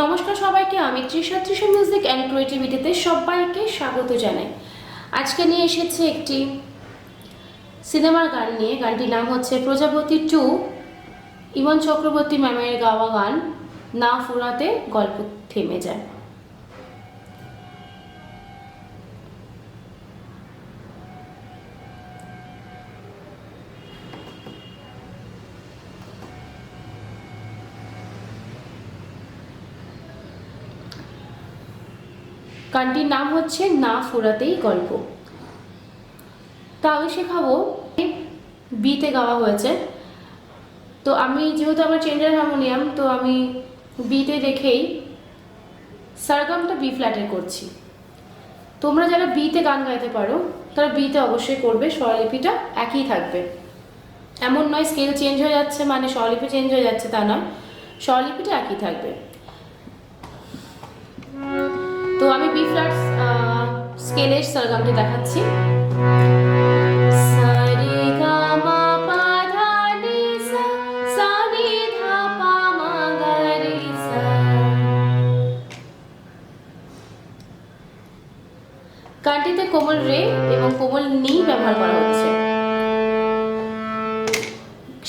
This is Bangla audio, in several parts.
নমস্কার সবাইকে, আমি তৃষা মিউজিক অ্যান্ড ক্রিয়েটিভিটিতে সবাইকে স্বাগত জানাই। আজকে নিয়ে এসেছি একটি সিনেমার গান নিয়ে। গানটির নাম হচ্ছে প্রজাপতি 2, ইমন চক্রবর্তী ম্যামের গাওয়া গান। না ফুরাতে গল্প থেমে যায়। গানটির নাম হচ্ছে না ফুরাতেই গল্প। তা আমি শেখাবো বিতে গাওয়া হয়েছে। তো আমি যেহেতু আমার চেঞ্জার হারমোনিয়াম, তো আমি বিতে রেখেই সারগামটা বি ফ্ল্যাটে করছি। তোমরা যারা বিতে গান গাইতে পারো তারা বিতে অবশ্যই করবে, স্বরলিপিটা একই থাকবে। এমন নয় স্কেল চেঞ্জ হয়ে যাচ্ছে মানে স্বরলিপি চেঞ্জ হয়ে যাচ্ছে, তা নয়, স্বরলিপিটা একই থাকবে। তো আমি বি ফ্ল্যাট স্কেলের সারগামটি দেখাচ্ছি। গানটিতে কোমল রে এবং কোমল নি ব্যবহার করা হচ্ছে।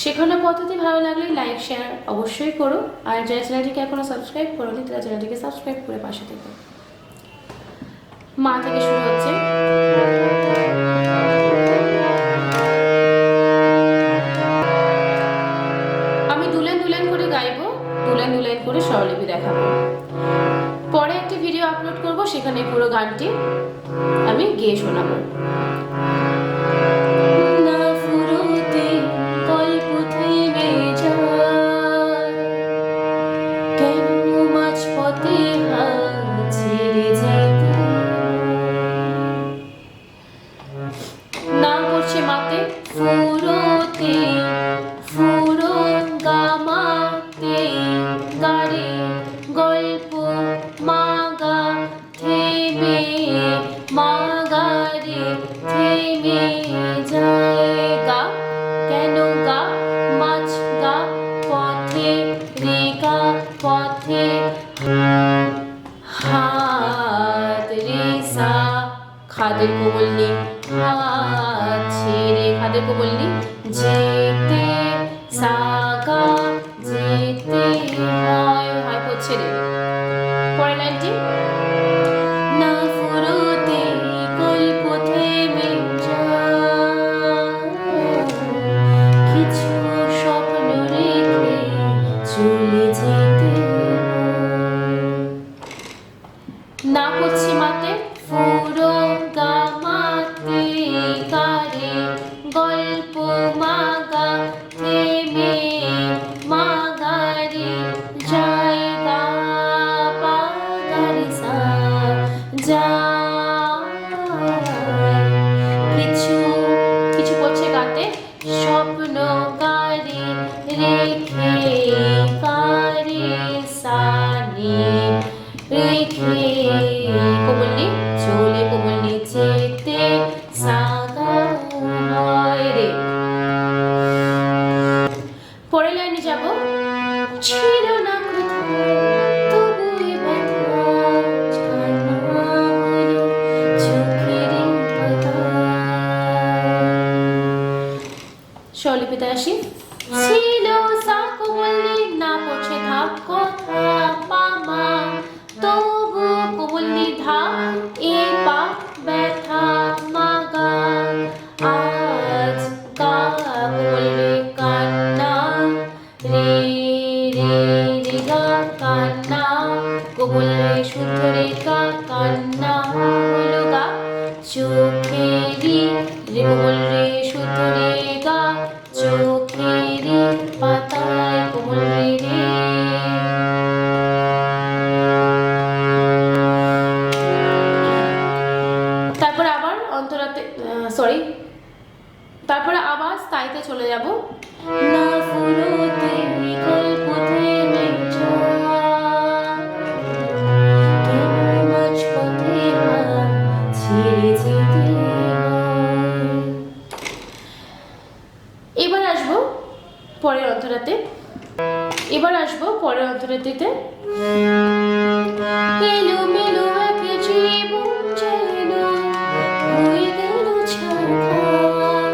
শেখানোর পদ্ধতি ভালো লাগলে লাইক শেয়ার অবশ্যই করো, আর যারা চ্যানেলটিকে এখনো সাবস্ক্রাইব করোনি তারা চ্যানেলটিকে সাবস্ক্রাইব করে পাশে থেকো। মা থেকে শুরু হচ্ছে। আমি দুলেন দুলেন করে গাইবো, দুলেন দুলেন করে স্বরলিপি দেখাবো। পরে একটি ভিডিও আপলোড করব, সেখানে পুরো গানটি আমি গেয়ে শোনাবো। না করছে মাতে ফুরোতে ফুরো গামাতে গারে গল্প মাগা থেমে মাগারে থেমে যায়। গা কেন গা মাছ গা পথে রেগা পথে হাত রে সা খাদের কোমল নি হাত ছেড়ে খাদের কোমল নি যেতে সাগা যেতে হয় হয় পড়ছে রে। পরের লাইনটি না ফুরোতে গল্প থেমে যায়, কিছু স্বপ্ন রেখে চলে যেতে। না করছি মাতে ফুরো গামাতে গারে গল্প মাগা থেমে মাগারে জায়গা পাগারে সা কিছু কিছু করছে গাতে স্বপ্ন গারে রেখে গারে সানি রেখে কোমলনি চলে কোমলনি যেতে সাগা হয় রে। পরের লাইনে যাব। ছিল না স্বরলিপিতে আসি। ছিল সা কোমলনি না পড়ছে ধা কথা পামা তবু কোমলনি ধা এ পা ব্যথা মাগা আজ গা কোমলনি কান্না রে রে রে গা কান্না এবার আসবো পরের অন্তরাটিতে। এলো মেলো এক জীবন যেন হয়ে গেল ছারখার,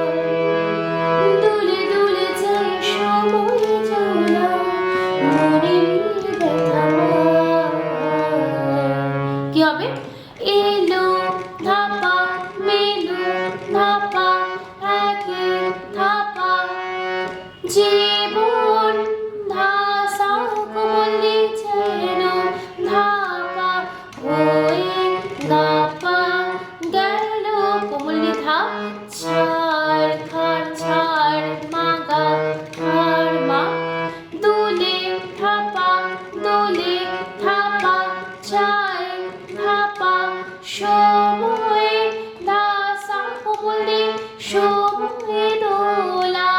দুলে দুলে যায় সময় জ্বালা, মনে ব্যথা। কি হবে? এলো ধাপা মেলো ধাপা একে ধাপা, জীবন ধাসা কোমলে যেন ধাপা হয়ে গাপা গেল কোমলে ধাপ, ছাড় খাড় ছাড় মাগা খাড় মা, দুলে ধাপা দোলে ধাপা চায় ধাপা, সময় ধাসা কোমলে সময় দোলা,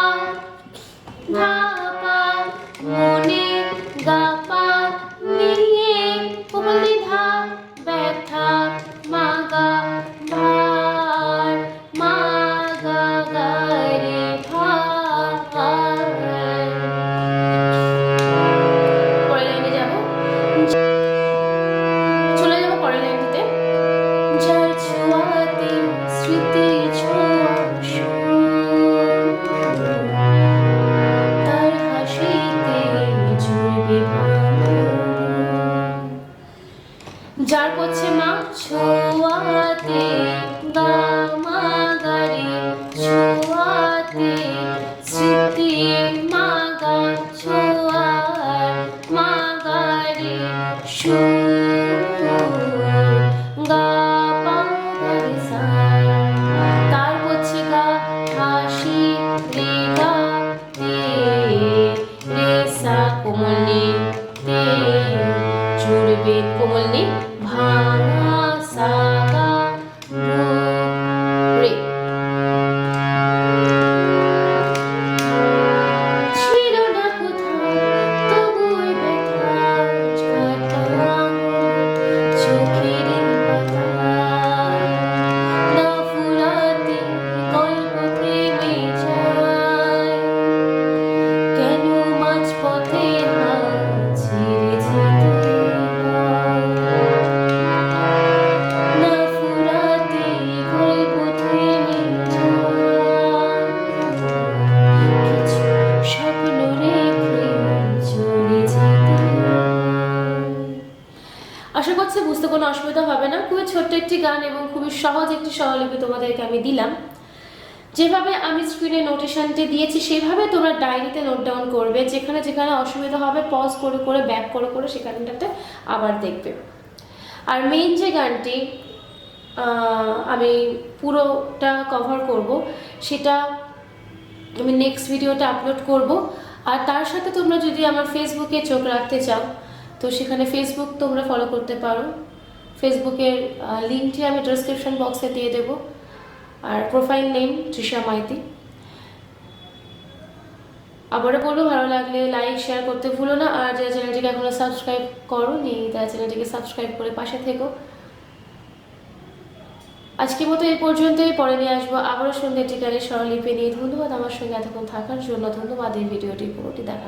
ধাপা মনে গাপা নিয়ে কোমলে ধাপ ব্যথা মাগা ভার মাগা গারে ভার। পরের লাইনে যাব, চলে যাব পরের লাইনটিতে। যার ছোঁয়াতে স্মৃতি ছোঁয়া তার হাসিতে জুড়বে যার করছে মা ছোঁয়াতে গামা গারে ছোঁয়াতে স্মৃতি মাগা ছোঁয়ার মাগারে সুর গা পা গারে সা, তার করছে গা হাসি রে গা তে রে সা কোমলে তে জুড়বে কোমলে ভাঙা সাগা রে। ছিল না কোথাও তবুই ব্যথা কাটা চোখের পাতা, না ফুরাতে গল্প থেমে যায়, কেন মাঝপথে হাল ছেড়ে যেতে হয়, না ফুরাতে গল্প থেমে যায়, কিছু স্বপ্ন রেখে চলে যেতে হয়। আশা করছি বুঝতে কোনো অসুবিধা হবে না। খুবই ছোট্ট একটি গান এবং খুবই সহজ একটি স্বরলিপি তোমাদেরকে আমি দিলাম। যেভাবে আমি স্ক্রিনে নোটেশনটি দিয়েছি সেভাবে তোমরা ডায়েরিতে নোট ডাউন করবে, যেখানে যেখানে অসুবিধা হবে পজ করে করে ব্যাক করে করে সেখানটাতে আবার দেখবে। আর মেইন যে গানটি আমি পুরোটা কভার করব সেটা আমি নেক্সট ভিডিওতে আপলোড করব। আর তার সাথে তোমরা যদি আমার ফেসবুকে চোখ রাখতে চাও তো সেখানে ফেসবুক তোমরা ফলো করতে পারো। ফেসবুকের লিঙ্কটি আমি ডেসক্রিপশন বক্সে দিয়ে দেবো। আর প্রোফাইল নেম তৃষা মাইতি। আবারও বলবো, ভালো লাগলে লাইক শেয়ার করতে ভুলো না। আর যারা চ্যানেলটিকে এখনো সাবস্ক্রাইব করোনি তারা চ্যানেলটিকে সাবস্ক্রাইব করে পাশে থেকো। আজকের মতো এই পর্যন্তই, পরে নিয়ে আসবো আবারও সুন্দর একটি গানের স্বরলিপি নিয়ে। ধন্যবাদ আমার সঙ্গে এতক্ষণ থাকার জন্য, ধন্যবাদ এই ভিডিওটি পুরোটি দেখার।